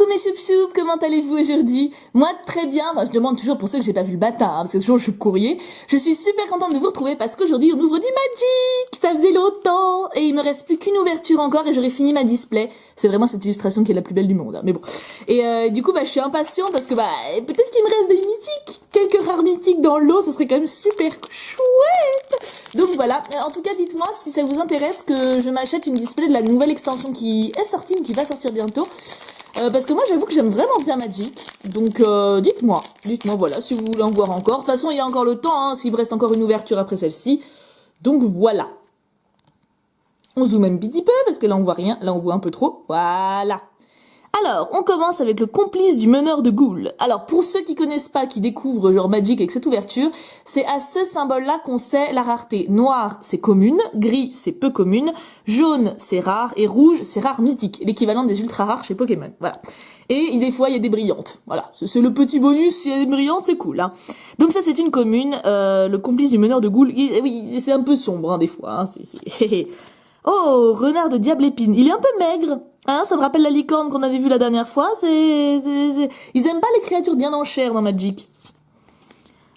mes choup-choup, comment allez-vous aujourd'hui? Moi très bien, enfin je demande toujours pour ceux que j'ai pas vu le matin, hein, parce que toujours je suis courrier. Je suis super contente de vous retrouver parce qu'aujourd'hui on ouvre du Magic, ça faisait longtemps, et il me reste plus qu'une ouverture encore et j'aurai fini ma display. C'est vraiment cette illustration qui est la plus belle du monde, hein, mais bon. Et du coup je suis impatiente parce que peut-être qu'il me reste des mythiques, quelques rares mythiques dans l'eau, ça serait quand même super chouette. Donc voilà, en tout cas dites-moi si ça vous intéresse que je m'achète une display de la nouvelle extension qui est sortie, mais qui va sortir bientôt. Parce que moi j'avoue que j'aime vraiment bien Magic, donc dites-moi voilà si vous voulez en voir encore. De toute façon il y a encore le temps, hein, s'il me reste encore une ouverture après celle-ci. Donc voilà. On zoome un petit peu parce que là on voit rien, là on voit un peu trop. Voilà. Alors, on commence avec le complice du meneur de goules. Alors, pour ceux qui connaissent pas, qui découvrent genre Magic avec cette ouverture, c'est à ce symbole-là qu'on sait la rareté. Noir, c'est commune, gris, c'est peu commune, jaune, c'est rare, et rouge, c'est rare mythique, l'équivalent des ultra rares chez Pokémon. Voilà. Et des fois, il y a des brillantes. Voilà. C'est le petit bonus, s'il y a des brillantes, c'est cool, hein. Donc ça, c'est une commune, le complice du meneur de goules. Oui, c'est un peu sombre, hein, des fois, hein. Oh, renard de diable épine. Il est un peu maigre. Hein, ça me rappelle la licorne qu'on avait vue la dernière fois. Ils aiment pas les créatures bien en chair dans Magic.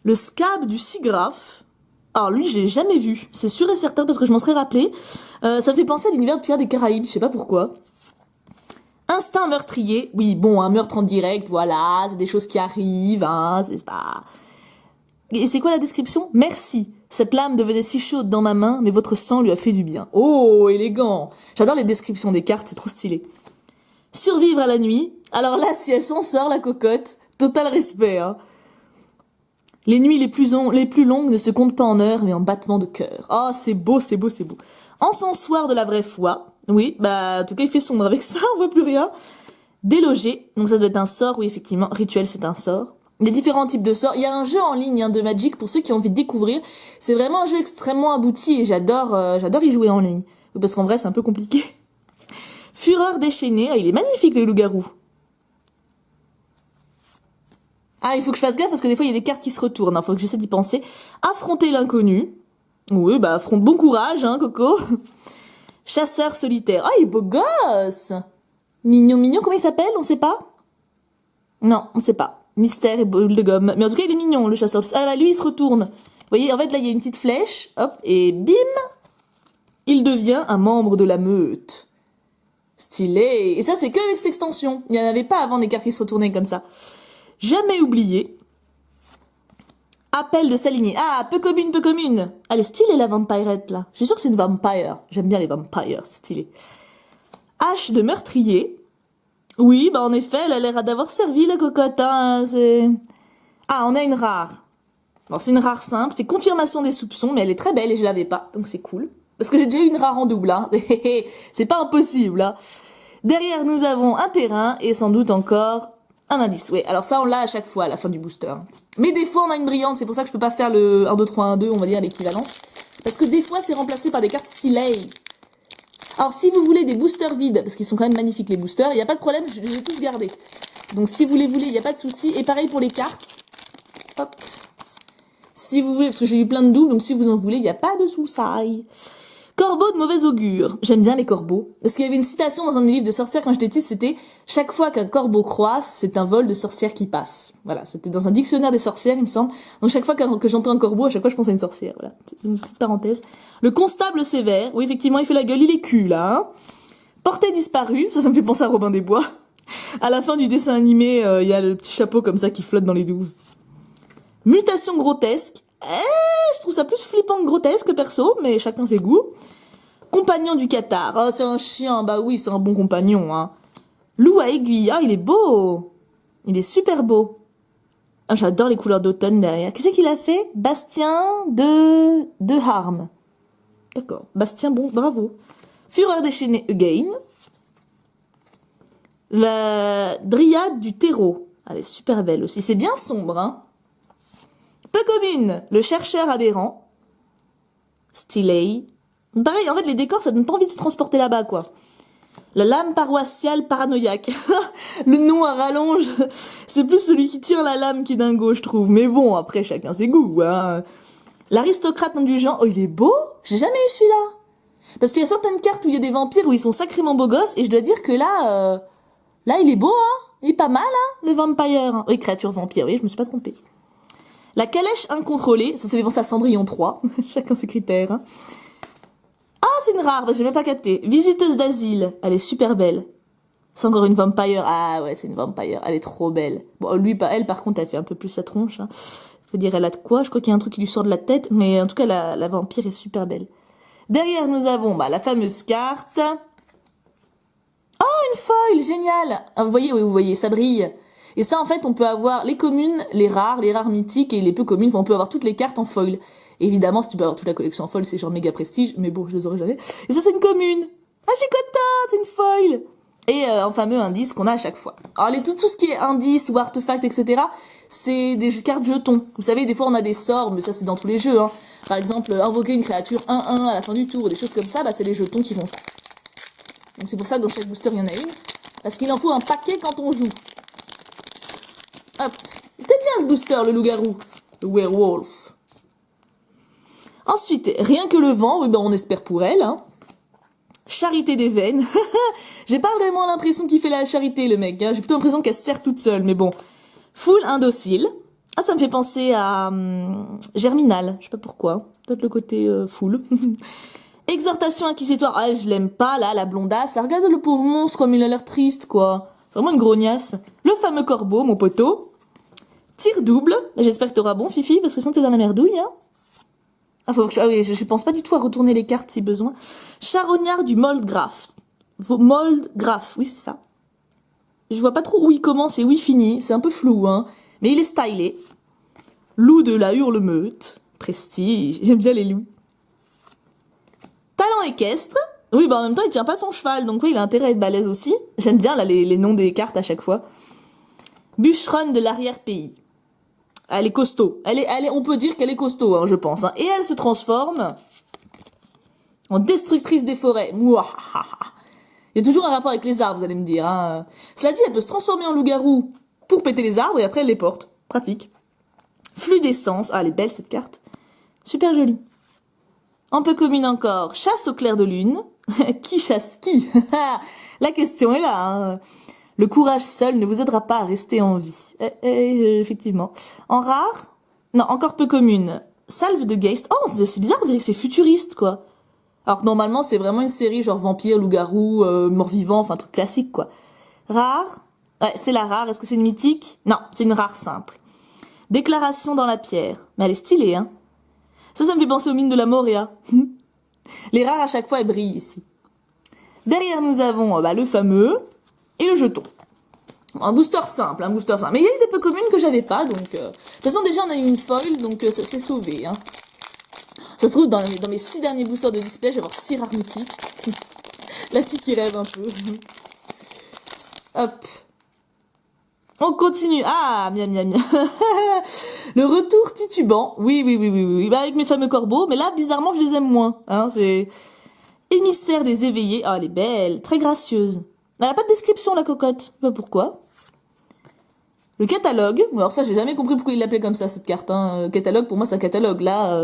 Le scab du Sigraphe. Alors lui, je l'ai jamais vu. C'est sûr et certain parce que je m'en serais rappelé. Ça me fait penser à l'univers de Pierre des Caraïbes. Je sais pas pourquoi. Instinct meurtrier. Oui, bon, un meurtre en direct, voilà. C'est des choses qui arrivent, hein. C'est pas... Et c'est quoi la description? Merci. Cette lame devenait si chaude dans ma main, mais votre sang lui a fait du bien. Oh, élégant. J'adore les descriptions des cartes, c'est trop stylé. Survivre à la nuit. Alors là, si elle s'en sort, la cocotte, total respect, hein. Les nuits les plus longues ne se comptent pas en heures, mais en battements de cœur. Oh, c'est beau, c'est beau, c'est beau. Encensoir de la vraie foi. Oui, en tout cas, il fait sombre avec ça, on voit plus rien. Déloger. Donc ça doit être un sort, oui, effectivement. Rituel, c'est un sort. Les différents types de sorts. Il y a un jeu en ligne, hein, de Magic pour ceux qui ont envie de découvrir. C'est vraiment un jeu extrêmement abouti et j'adore y jouer en ligne. Parce qu'en vrai, c'est un peu compliqué. Fureur déchaînée. Ah, il est magnifique, le loup-garou. Ah, il faut que je fasse gaffe parce que des fois, il y a des cartes qui se retournent. Il faut que j'essaie d'y penser. Affronter l'inconnu. Oui, affronte bon courage, hein, Coco. Chasseur solitaire. Ah, il est beau gosse. Mignon, mignon. Comment il s'appelle? On sait pas? Non, on sait pas. Mystère et boule de gomme. Mais en tout cas, il est mignon, le chasseur. Ah, lui, il se retourne. Vous voyez, en fait, là, il y a une petite flèche. Hop, et bim, il devient un membre de la meute. Stylé. Et ça, c'est que avec cette extension. Il n'y en avait pas avant des cartes qui se retournaient comme ça. Jamais oublié. Appel de s'aligner. Ah, peu commune, peu commune. Elle est stylée, la vampirette, là. Je suis sûre que c'est une vampire. J'aime bien les vampires, c'est stylé. Hache de meurtrier. Oui, en effet, elle a l'air d'avoir servi, la cocotte, hein, Ah, on a une rare. Bon, c'est une rare simple, c'est confirmation des soupçons, mais elle est très belle et je l'avais pas, donc c'est cool. Parce que j'ai déjà eu une rare en double, hein. C'est pas impossible, hein. Derrière, nous avons un terrain et sans doute encore un indice. Oui, alors ça, on l'a à chaque fois à la fin du booster. Mais des fois, on a une brillante, c'est pour ça que je peux pas faire le 1, 2, 3, 1, 2, on va dire l'équivalence. Parce que des fois, c'est remplacé par des cartes stylées. Alors, si vous voulez des boosters vides, parce qu'ils sont quand même magnifiques les boosters, il n'y a pas de problème, je les ai tous gardés. Donc, si vous les voulez, il n'y a pas de souci. Et pareil pour les cartes. Hop. Si vous voulez, parce que j'ai eu plein de doubles, donc si vous en voulez, il n'y a pas de souci. Corbeau de mauvais augure. J'aime bien les corbeaux. Parce qu'il y avait une citation dans un des livres de sorcières quand j'étais petite, c'était « Chaque fois qu'un corbeau croisse, c'est un vol de sorcière qui passe ». Voilà, c'était dans un dictionnaire des sorcières, il me semble. Donc chaque fois que j'entends un corbeau, à chaque fois je pense à une sorcière. Voilà, une petite parenthèse. Le constable sévère. Oui, effectivement, il fait la gueule, il est cul, là. Hein. Portée disparue. Ça me fait penser à Robin des Bois. À la fin du dessin animé, il y a le petit chapeau comme ça qui flotte dans les douves. Mutation grotesque. Je trouve ça plus flippant que grotesque, perso, mais chacun ses goûts. Compagnon du Qatar. Oh, c'est un chien. Bah oui, c'est un bon compagnon, hein. Loup à aiguille. Ah, il est beau. Il est super beau. Ah, j'adore les couleurs d'automne derrière. Qu'est-ce qu'il a fait? Bastien de Harme. D'accord. Bastien, bon, bravo. Fureur déchaînée again. La dryade du terreau. Elle est super belle aussi. C'est bien sombre, hein. Peu commune. Le chercheur aberrant. Stylé. Pareil, en fait, les décors, ça donne pas envie de se transporter là-bas, quoi. La lame paroissiale paranoïaque. Le nom à rallonge, c'est plus celui qui tire la lame qui est dingo, je trouve. Mais bon, après, chacun ses goûts, hein. L'aristocrate indulgent. Oh, il est beau. J'ai jamais eu celui-là. Parce qu'il y a certaines cartes où il y a des vampires où ils sont sacrément beaux gosses, et je dois dire que là, il est beau, hein. Il est pas mal, hein, le vampire. Oui, créature vampire, oui, je me suis pas trompée. La calèche incontrôlée, ça fait penser à Cendrillon 3. Chacun ses critères. Hein. Ah, c'est une rare, bah, j'ai même pas capté. Visiteuse d'asile, elle est super belle. C'est encore une vampire. Ah ouais, c'est une vampire. Elle est trop belle. Bon, lui, pas elle, par contre, elle fait un peu plus sa tronche. Hein. Faut dire, elle a de quoi. Je crois qu'il y a un truc qui lui sort de la tête. Mais en tout cas, la vampire est super belle. Derrière, nous avons bah, la fameuse carte. Oh, une foil, génial. Ah, vous voyez, oui, vous voyez, ça brille. Et ça, en fait, on peut avoir les communes, les rares mythiques et les peu communes. Enfin, on peut avoir toutes les cartes en foil. Et évidemment, si tu peux avoir toute la collection en foil, c'est genre méga prestige. Mais bon, je les aurais jamais. Et ça, c'est une commune. Ah, je suis contente, c'est une foil. Et un fameux indice qu'on a à chaque fois. Alors tout ce qui est indice ou artefact, etc., c'est des cartes jetons. Vous savez, des fois on a des sorts, mais ça c'est dans tous les jeux. Hein. Par exemple, invoquer une créature 1-1 à la fin du tour, des choses comme ça, bah, c'est les jetons qui font ça. Donc c'est pour ça que dans chaque booster il y en a une. Parce qu'il en faut un paquet quand on joue. Hop. C'est bien ce booster, le loup-garou. Le werewolf. Ensuite, rien que le vent, oui, ben on espère pour elle. Hein. Charité des veines. J'ai pas vraiment l'impression qu'il fait la charité, le mec. Hein. J'ai plutôt l'impression qu'elle se sert toute seule, mais bon. Full indocile. Ah, ça me fait penser à Germinal. Je sais pas pourquoi. Peut-être le côté full. Exhortation inquisitoire. Ah, je l'aime pas, là, la blondasse. Ah, regarde le pauvre monstre comme il a l'air triste, quoi. C'est vraiment une grognasse. Le fameux corbeau, mon poteau. Tir double. J'espère que t'auras bon, Fifi, parce que sinon t'es dans la merdouille, hein. Ah, oui, je pense pas du tout à retourner les cartes si besoin. Charognard du Moldgraf. Moldgraf, oui, c'est ça. Je vois pas trop où il commence et où il finit. C'est un peu flou, hein. Mais il est stylé. Loup de la Hurlemeute. Prestige. J'aime bien les loups. Talent équestre. Oui, bah en même temps, il tient pas son cheval. Donc oui, il a intérêt à être balèze aussi. J'aime bien là les noms des cartes à chaque fois. Bûcheronne de l'arrière-pays. Elle est costaud. On peut dire qu'elle est costaud, hein, je pense. Hein. Et elle se transforme en destructrice des forêts. Mouahaha. Il y a toujours un rapport avec les arbres, vous allez me dire. Hein. Cela dit, elle peut se transformer en loup-garou pour péter les arbres et après elle les porte. Pratique. Flux d'essence. Ah, elle est belle cette carte. Super jolie. Un peu commune encore. Chasse au clair de lune. Qui chasse qui? La question est là. Hein. Le courage seul ne vous aidera pas à rester en vie. Effectivement. En rare, non, encore peu commune. Salve de Geist. Oh, c'est bizarre, on dirait que c'est futuriste, quoi. Alors normalement, c'est vraiment une série genre vampire, loup-garou, mort-vivant, enfin un truc classique, quoi. Rare. Ouais, c'est la rare. Est-ce que c'est une mythique? Non, c'est une rare simple. Déclaration dans la pierre. Mais elle est stylée, hein. Ça me fait penser aux mines de la Moria. Les rares, à chaque fois, elles brillent ici. Derrière, nous avons le fameux... et le jeton. Un booster simple, Mais il y a eu des peu communes que j'avais pas, donc... De toute façon, déjà, on a eu une foil, donc c'est sauvé. Hein. Ça se trouve, dans mes 6 derniers boosters de display, je vais avoir 6 rares mythiques. La fille qui rêve un peu. Hop. On continue. Ah, miam, miam, miam. Le retour titubant. Oui. Bah, avec mes fameux corbeaux, mais là, bizarrement, je les aime moins. Hein, c'est... Émissaire des éveillés. Ah, elle est belle, très gracieuse. Elle n'a pas de description, la cocotte. Je sais pas pourquoi. Le catalogue. Alors ça, j'ai jamais compris pourquoi il l'appelait comme ça, cette carte. Hein. Catalogue, pour moi, c'est un catalogue. Là,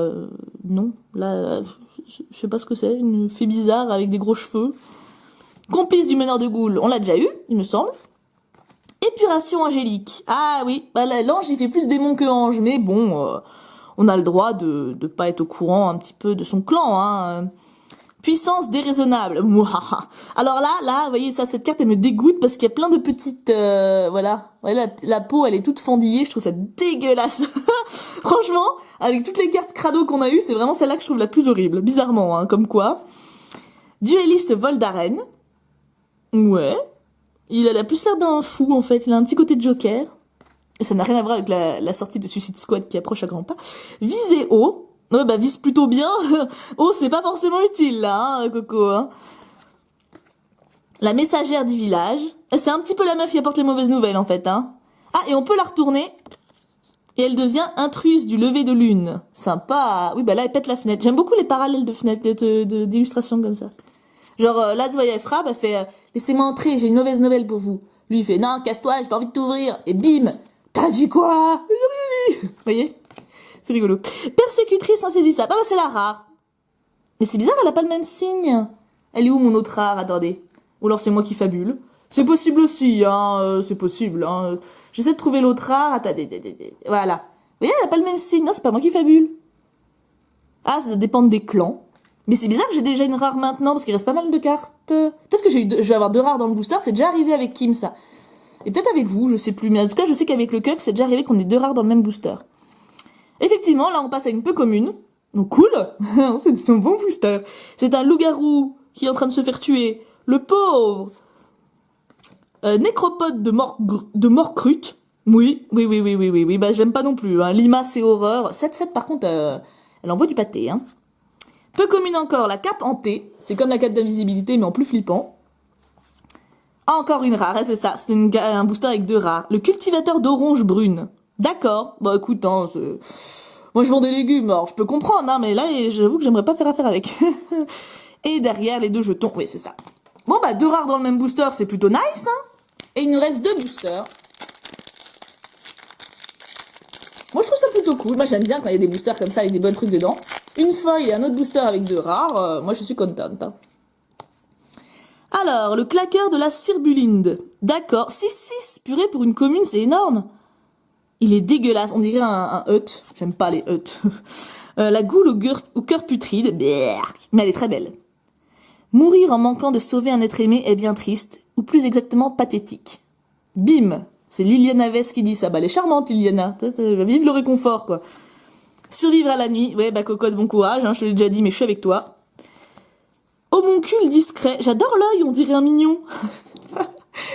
non. Là, je sais pas ce que c'est. Une fée bizarre avec des gros cheveux. Complice du meneur de Ghoul. On l'a déjà eu, il me semble. Épuration angélique. Ah oui, bah, l'ange, il fait plus démon que ange. Mais bon, on a le droit de pas être au courant un petit peu de son clan. Hein. Puissance déraisonnable. Mouhaha. Alors là, vous voyez ça, cette carte, elle me dégoûte parce qu'il y a plein de petites, voilà. La peau, elle est toute fendillée. Je trouve ça dégueulasse. Franchement, avec toutes les cartes crado qu'on a eues, c'est vraiment celle-là que je trouve la plus horrible. Bizarrement, hein, comme quoi. Dueliste vol d'arène. Ouais. Il a plus l'air d'un fou, en fait. Il a un petit côté de Joker. Et ça n'a rien à voir avec la sortie de Suicide Squad qui approche à grands pas. Visée haut. Ouais, bah, vise plutôt bien. Oh, c'est pas forcément utile, là, hein, Coco, hein. La messagère du village. C'est un petit peu la meuf qui apporte les mauvaises nouvelles, en fait, hein. Ah, et on peut la retourner. Et elle devient intruse du lever de lune. Sympa. Oui, bah là, elle pète la fenêtre. J'aime beaucoup les parallèles de fenêtres, d'illustrations comme ça. Genre, là, tu vois, elle frappe, elle fait, laissez-moi entrer, j'ai une mauvaise nouvelle pour vous. Lui, il fait, non, casse-toi, j'ai pas envie de t'ouvrir. Et bim! T'as dit quoi? J'ai rien dit. Vous voyez? C'est rigolo. Persécutrice insaisissable. Ah bah c'est la rare. Mais c'est bizarre, elle a pas le même signe. Elle est où mon autre rare? Attendez. Ou alors c'est moi qui fabule. C'est possible aussi, hein, c'est possible. Hein. J'essaie de trouver l'autre rare. Attendez, voilà. Vous voyez, elle a pas le même signe. Non, c'est pas moi qui fabule. Ah, ça doit dépendre des clans. Mais c'est bizarre que j'ai déjà une rare maintenant, parce qu'il reste pas mal de cartes. Peut-être que je vais avoir 2 rares dans le booster, c'est déjà arrivé avec Kim, ça. Et peut-être avec vous, je sais plus. Mais en tout cas, je sais qu'avec le Cuck, c'est déjà arrivé qu'on ait 2 rares dans le même booster. Effectivement, là, on passe à une peu commune. Donc, cool. C'est un bon booster. C'est un loup-garou qui est en train de se faire tuer. Le pauvre. Nécropode de mort crute. Oui. Bah, j'aime pas non plus. Hein. Lima, c'est horreur. 7-7, par contre, elle envoie du pâté, hein. Peu commune encore, la cape hantée. C'est comme la cape d'invisibilité, mais en plus flippant. Ah, encore une rare, c'est ça. C'est un booster avec 2 rares. Le cultivateur d'orange brune. D'accord. Bah écoute, hein, moi je vends des légumes, alors je peux comprendre, hein, mais là, j'avoue que j'aimerais pas faire affaire avec. Et derrière, les 2 jetons. Oui, c'est ça. Bon, bah 2 rares dans le même booster, c'est plutôt nice, hein. Et il nous reste 2 boosters. Moi, je trouve ça plutôt cool. Moi, j'aime bien quand il y a des boosters comme ça avec des bons trucs dedans. Une feuille et un autre booster avec 2 rares. Moi, je suis contente. Hein. Alors, le claqueur de la Cirbulinde. D'accord. 6-6, purée, pour une commune, c'est énorme. Il est dégueulasse. On dirait un hut. J'aime pas les huts. La goule au cœur putride. Mais elle est très belle. Mourir en manquant de sauver un être aimé est bien triste. Ou plus exactement, pathétique. Bim. C'est Liliana Vess qui dit ça. Bah, elle est charmante, Liliana. Vive le réconfort, quoi. Survivre à la nuit. Ouais, bah, cocotte, bon courage, hein, je te l'ai déjà dit, mais je suis avec toi. Homoncule discret. J'adore l'œil, on dirait un mignon.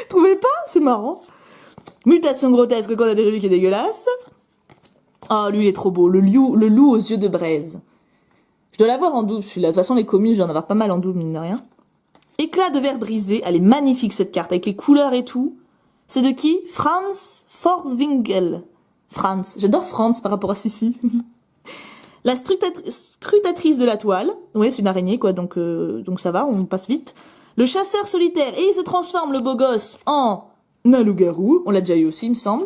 Trouvez pas? C'est marrant. Mutation grotesque qu'on a déjà vu qui est dégueulasse. Ah, lui, il est trop beau. Le loup aux yeux de braise. Je dois l'avoir en double, celui-là. De toute façon, les communes, je dois en avoir pas mal en double, mine de rien. Éclat de verre brisé. Elle est magnifique, cette carte, avec les couleurs et tout. C'est de qui? Franz Forwinkel. Franz. J'adore Franz par rapport à Sissi. La scrutatrice de la toile. Oui, c'est une araignée, quoi, donc ça va, on passe vite. Le chasseur solitaire. Et il se transforme, le beau gosse, en un loup-garou. On l'a déjà eu aussi, il me semble.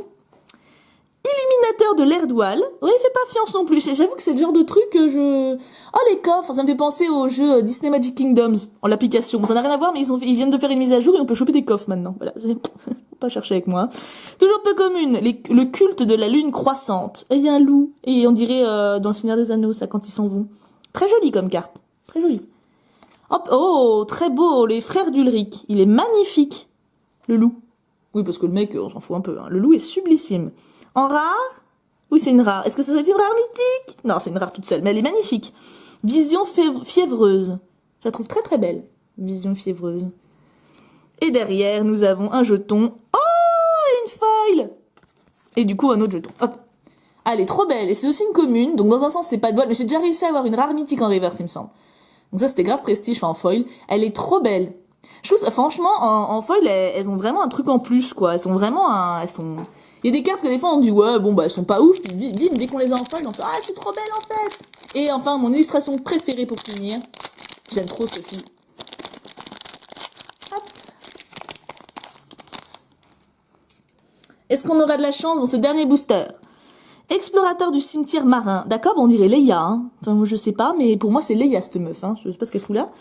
Illuminateur de l'air d'oual. Ouais, il fait pas fiance non plus. J'avoue que c'est le genre de truc que je... Oh, les coffres, ça me fait penser au jeu Disney Magic Kingdoms, en l'application. Ça n'a rien à voir, mais ils viennent de faire une mise à jour et on peut choper des coffres maintenant. Voilà, faut pas chercher avec moi. Toujours peu commune, le culte de la lune croissante. Et il y a un loup. Et on dirait dans le Seigneur des Anneaux, ça, quand ils s'en vont. Très joli comme carte. Très joli. Hop, oh, très beau, les frères d'Ulrich. Il est magnifique, le loup. Oui, parce que le mec, on s'en fout un peu. Hein. Le loup est sublissime. En rare? Oui, c'est une rare. Est-ce que ça doit être une rare mythique? Non, c'est une rare toute seule, mais elle est magnifique. Vision fiévreuse. Je la trouve très très belle. Vision fiévreuse. Et derrière, nous avons un jeton. Oh, et une foil! Et du coup, un autre jeton. Hop. Ah, elle est trop belle. Et c'est aussi une commune. Donc, dans un sens, c'est pas de bol. Mais j'ai déjà réussi à avoir une rare mythique en reverse, il me semble. Donc ça, c'était grave prestige, enfin, en foil. Elle est trop belle. Je trouve ça, franchement, en foil, elles ont vraiment un truc en plus, quoi. Elles sont vraiment Il y a des cartes que des fois on dit ouais bon bah elles sont pas ouf, puis bim, dès qu'on les a en foil on fait ah c'est trop belle en fait. Et enfin mon illustration préférée pour finir, j'aime trop Sophie. Hop. Est-ce qu'on aura de la chance dans ce dernier booster? Explorateur du cimetière marin, d'accord, on dirait Leia, hein. Enfin moi je sais pas, mais pour moi c'est Leia cette meuf, hein. Je sais pas ce qu'elle fout là.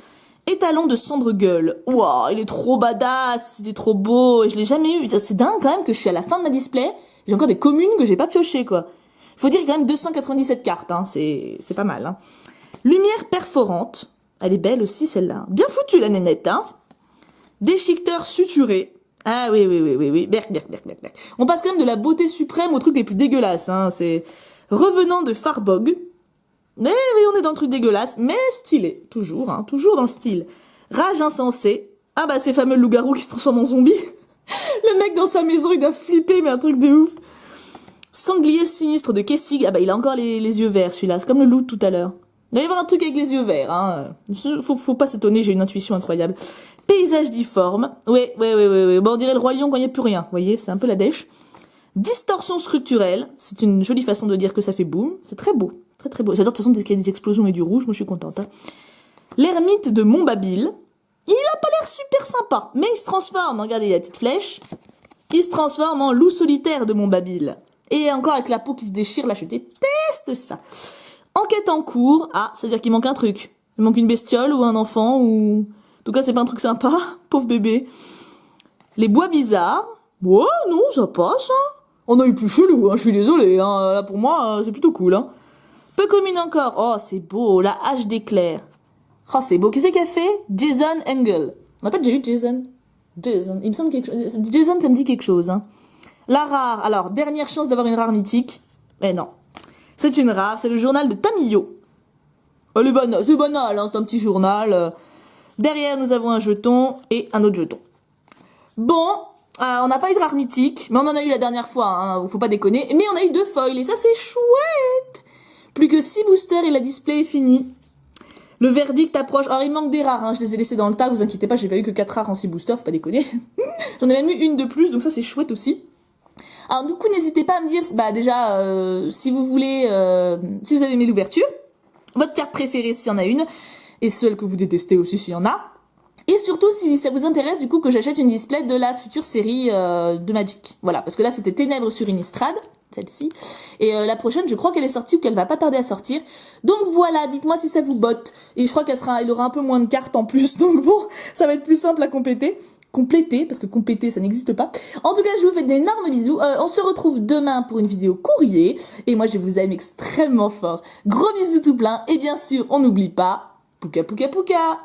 Étalon de cendre gueule. Waouh, il est trop badass, il est trop beau, je l'ai jamais eu. C'est dingue quand même que je suis à la fin de ma display, j'ai encore des communes que j'ai pas piochées, quoi. Faut dire qu'il y a quand même 297 cartes, hein, c'est pas mal, hein. Lumière perforante. Elle est belle aussi, celle-là. Bien foutue, la nénette, hein. Déchiqueteur suturé. Ah oui. Berk. On passe quand même de la beauté suprême aux trucs les plus dégueulasses, hein. C'est revenant de Farbog. Mais on est dans le truc dégueulasse, mais stylé, toujours, hein, toujours dans le style. Rage insensée. Ah bah ces fameux loups-garous qui se transforment en zombies. Le mec dans sa maison, il doit flipper, mais un truc de ouf. Sanglier sinistre de Kessig. Ah bah il a encore les yeux verts, celui-là. C'est comme le loup de tout à l'heure. Il va y avoir un truc avec les yeux verts, hein. Faut pas s'étonner, j'ai une intuition incroyable. Paysage difforme. Ouais. Bon, on dirait le roi lion quand il n'y a plus rien. Vous voyez, c'est un peu la dèche. Distorsion structurelle. C'est une jolie façon de dire que ça fait boum. C'est très beau. Très beau. J'adore de toute façon dès qu'il y a des explosions et du rouge, moi je suis contente. Hein. L'ermite de Montbabil. Il a pas l'air super sympa, mais il se transforme. Regardez, il y a la petite flèche. Il se transforme en loup solitaire de Montbabil. Et encore avec la peau qui se déchire, là je déteste ça. Enquête en cours. Ah, c'est-à-dire qu'il manque un truc. Il manque une bestiole ou un enfant ou... En tout cas, c'est pas un truc sympa. Pauvre bébé. Les bois bizarres. Ouais, non, ça passe, hein. On a eu plus chelou, hein, je suis désolée, hein. Là, pour moi, c'est plutôt cool, hein. Peu commune encore. Oh, c'est beau, la hache d'éclair. Oh, c'est beau. Qui c'est qui a fait? Jason Engel. On n'a pas déjà eu Jason? Jason. Il me semble quelque chose. Jason, ça me dit quelque chose, hein. La rare. Alors, dernière chance d'avoir une rare mythique. Mais non. C'est une rare, c'est le journal de Tamio. Elle est banale, c'est banal, hein, c'est un petit journal. Derrière, nous avons un jeton et un autre jeton. Bon, on n'a pas eu de rare mythique, mais on en a eu la dernière fois, hein, faut pas déconner. Mais on a eu 2 foils, et ça c'est chouette. Plus que 6 boosters et la display est finie. Le verdict approche. Alors il manque des rares, hein, je les ai laissés dans le tas, vous inquiétez pas, j'ai pas eu que 4 rares en 6 boosters, faut pas déconner. J'en ai même eu une de plus, donc ça c'est chouette aussi. Alors du coup, n'hésitez pas à me dire, bah déjà, si vous voulez, si vous avez aimé l'ouverture, votre carte préférée s'il y en a une, et celle que vous détestez aussi s'il y en a. Et surtout, si ça vous intéresse, du coup, que j'achète une display de la future série de Magic. Voilà, parce que là, c'était Ténèbres sur Innistrad, celle-ci. Et la prochaine, je crois qu'elle est sortie ou qu'elle va pas tarder à sortir. Donc voilà, dites-moi si ça vous botte. Et je crois elle aura un peu moins de cartes en plus, donc bon, ça va être plus simple à compléter, parce que compléter, ça n'existe pas. En tout cas, je vous fais d'énormes bisous. On se retrouve demain pour une vidéo courrier. Et moi, je vous aime extrêmement fort. Gros bisous tout plein. Et bien sûr, on n'oublie pas, pouka pouka pouka.